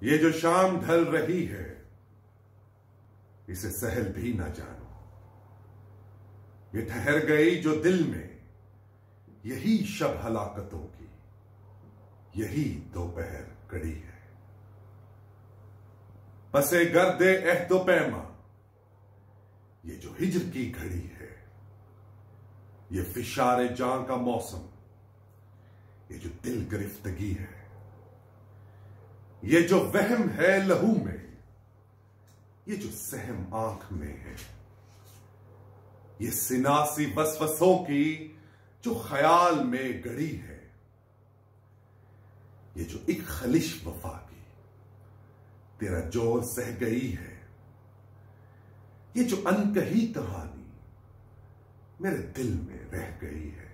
ये जो शाम ढल रही है, इसे सहल भी ना जानो। ये ठहर गई जो दिल में, यही शब हलाकतों की, यही दोपहर कड़ी है। पसे गर्दे अहदो पैमा, ये जो हिज्र की घड़ी है। ये फिशारे जां का मौसम, ये जो दिल गिरफ्तगी है। ये जो वहम है लहू में, ये जो सहम आंख में है। ये सिनासी वसवसों की जो ख्याल में गड़ी है। ये जो एक खलिश वफा की तेरा जोर सह गई है। ये जो अनकही कहानी मेरे दिल में रह गई है।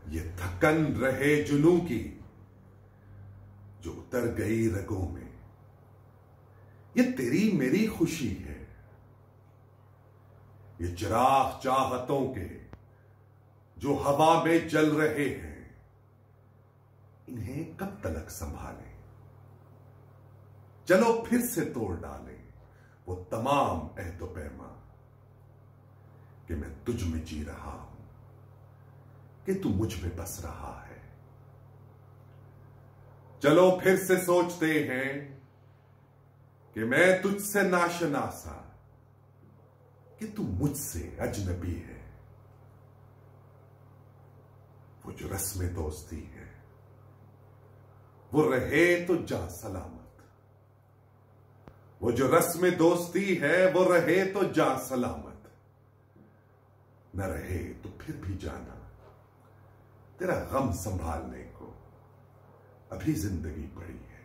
ये थकन रहे जुनू की जो उतर गई रगों में। ये तेरी मेरी खुशी है। ये चिराग चाहतों के जो हवा में जल रहे हैं, इन्हें कब तलक संभालें। चलो फिर से तोड़ डालें वो तमाम अहदो पैमा कि मैं तुझ में जी रहा हूं, कि तू मुझ में बस रहा है। चलो फिर से सोचते हैं कि मैं तुझसे नाशनासा, कि तू मुझसे अजनबी है। वो जो रस्म दोस्ती है, वो रहे तो जा सलामत। वो जो रस्म दोस्ती है, वो रहे तो जा सलामत। न रहे तो फिर भी जाना, तेरा गम संभालने को अभी जिंदगी पड़ी है।